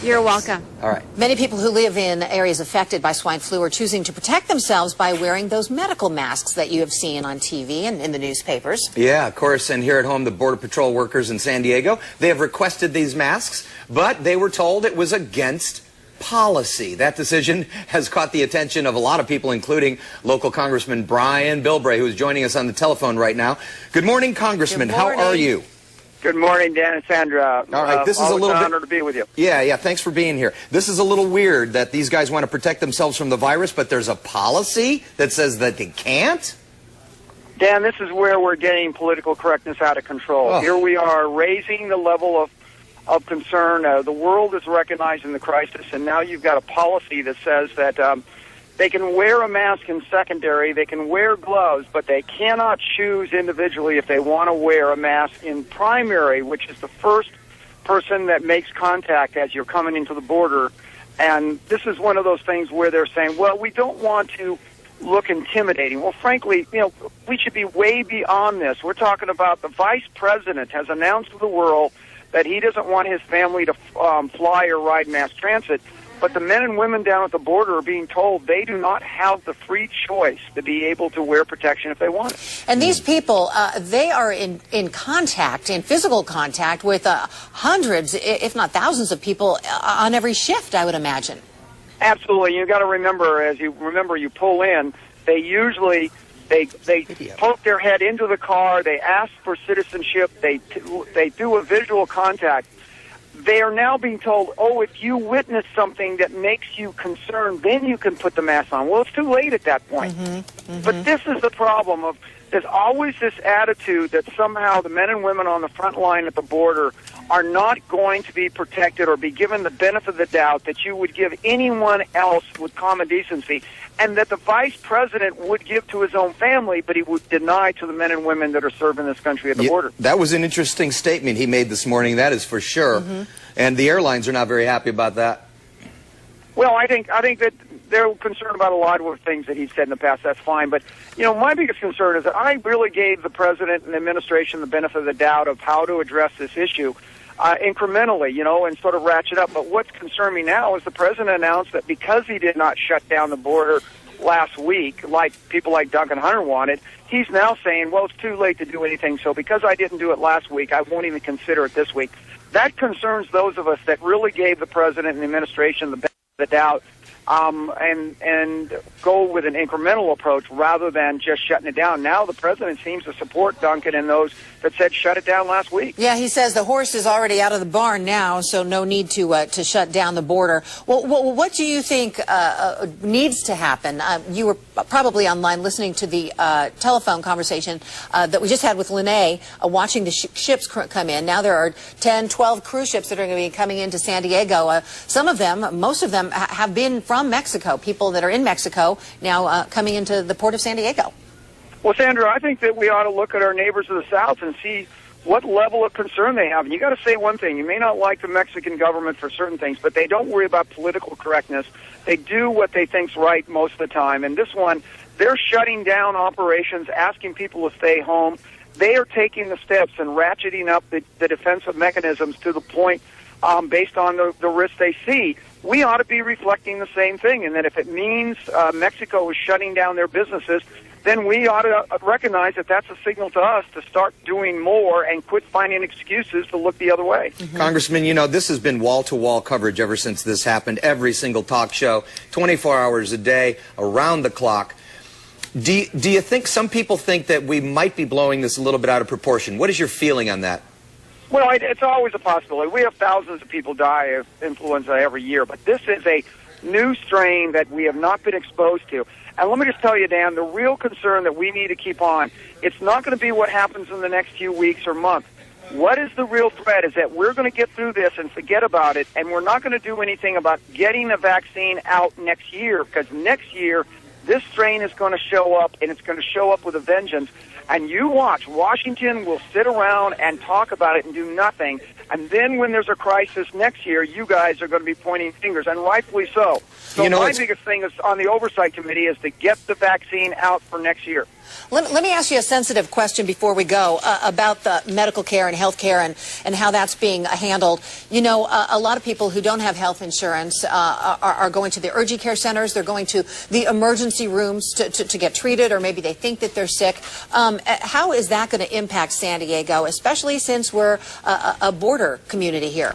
You're welcome. All right. Many people who live in areas affected by swine flu are choosing to protect themselves by wearing those medical masks that you have seen on TV and in the newspapers. Yeah, of course. And here at home, the Border Patrol workers in San Diego, they have requested these masks, but they were told it was against policy. That decision has caught the attention of a lot of people, including local Congressman Bilbray, who is joining us on the telephone right now. Good morning, Congressman. Good morning. How are you? Good morning, Dan and Sandra. All right, this is a little honor to be with you. Yeah, thanks for being here. This is a little weird that these guys want to protect themselves from the virus, but there's a policy that says that they can't? Dan, this is where we're getting political correctness out of control. Oh. Here we are raising the level of concern. The world is recognizing the crisis, and now you've got a policy that says that they can wear a mask in secondary, they can wear gloves, but they cannot choose individually if they want to wear a mask in primary, which is the first person that makes contact as you're coming into the border. And this is one of those things where they're saying, well, we don't want to look intimidating. Well, frankly, we should be way beyond this. We're talking about the vice president has announced to the world that he doesn't want his family to fly or ride mass transit. But the men and women down at the border are being told they do not have the free choice to be able to wear protection if they want it. And these people, they are in physical contact with hundreds, if not thousands of people on every shift, I would imagine. Absolutely. You've got to remember, you pull in, they usually, they poke their head into the car, they ask for citizenship, they do a visual contact. They are now being told, oh, if you witness something that makes you concerned, then you can put the mask on. Well, it's too late at that point. But this is the problem of there's always this attitude that somehow the men and women on the front line at the border are not going to be protected or be given the benefit of the doubt that you would give anyone else with common decency, and that the vice president would give to his own family, but he would deny to the men and women that are serving this country at the border. That was an interesting statement he made this morning, that is for sure. And the airlines are not very happy about that. Well, I think that they're concerned about a lot of things that he said in the past. That's fine. But, my biggest concern is that I really gave the president and the administration the benefit of the doubt of how to address this issue incrementally, and sort of ratchet up. But what's concerned me now is the president announced that because he did not shut down the border last week, like people like Duncan Hunter wanted, he's now saying, well, it's too late to do anything. So because I didn't do it last week, I won't even consider it this week. That concerns those of us that really gave the president and the administration the benefit of the doubt and go with an incremental approach rather than just shutting it down. Now the president seems to support Duncan and those that said shut it down last week. Yeah, he says the horse is already out of the barn now, so no need to shut down the border. Well, what do you think needs to happen? You were probably online listening to the telephone conversation that we just had with Lene, watching the ships come in. Now there are 10, 12 cruise ships that are going to be coming into San Diego. Some of them, most of them, have been from Mexico, people that are in Mexico now coming into the port of San Diego. Well, Sandra, I think that we ought to look at our neighbors of the South and see what level of concern they have. And you got to say one thing. You may not like the Mexican government for certain things, but they don't worry about political correctness. They do what they think's right most of the time. And this one, they're shutting down operations, asking people to stay home. They are taking the steps and ratcheting up the defensive mechanisms to the point based on the risks they see. We ought to be reflecting the same thing, and that if it means Mexico is shutting down their businesses, then we ought to recognize that that's a signal to us to start doing more and quit finding excuses to look the other way. Congressman, this has been wall-to-wall coverage ever since this happened. Every single talk show, 24 hours a day, around the clock. Do you think some people think that we might be blowing this a little bit out of proportion? What is your feeling on that? Well, it's always a possibility. We have thousands of people die of influenza every year, but this is a new strain that we have not been exposed to. And let me just tell you, Dan, the real concern that we need to keep on, it's not going to be what happens in the next few weeks or months. What is the real threat is that we're going to get through this and forget about it, and we're not going to do anything about getting the vaccine out next year, because next year this strain is going to show up, and it's going to show up with a vengeance. And you watch. Washington will sit around and talk about it and do nothing. And then when there's a crisis next year, you guys are going to be pointing fingers, and rightfully so. So my biggest thing is on the Oversight Committee is to get the vaccine out for next year. Let me ask you a sensitive question before we go about the medical care and health care and how that's being handled. You know, a lot of people who don't have health insurance are going to the urgent care centers. They're going to the emergency rooms to get treated, or maybe they think that they're sick. How is that going to impact San Diego, especially since we're a border community here?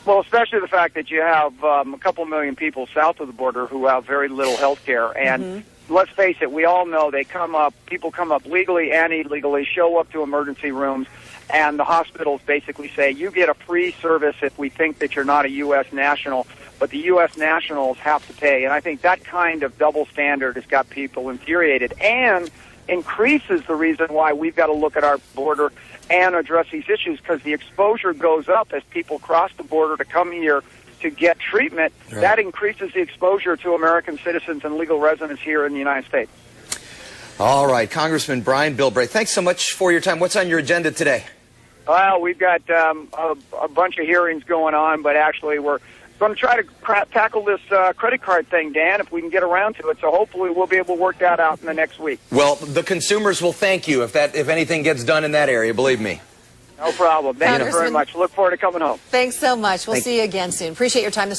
Well, especially the fact that you have a couple million people south of the border who have very little health care. And let's face it, we all know people come up legally and illegally, show up to emergency rooms, and the hospitals basically say, you get a free service if we think that you're not a U.S. national, but the U.S. nationals have to pay. And I think that kind of double standard has got people infuriated and increases the reason why we've got to look at our border and address these issues, because the exposure goes up as people cross the border to come here to get treatment. Right. That increases the exposure to American citizens and legal residents here in the United States. All right, Congressman Brian Bilbray, thanks so much for your time. What's on your agenda today? Well, we've got a bunch of hearings going on, but actually we're going to try to tackle this credit card thing, Dan, if we can get around to it. So hopefully we'll be able to work that out in the next week. Well, the consumers will thank you if anything gets done in that area, believe me. No problem. Thank you very much. Look forward to coming home. Thanks so much. We'll see you again soon. Appreciate your time this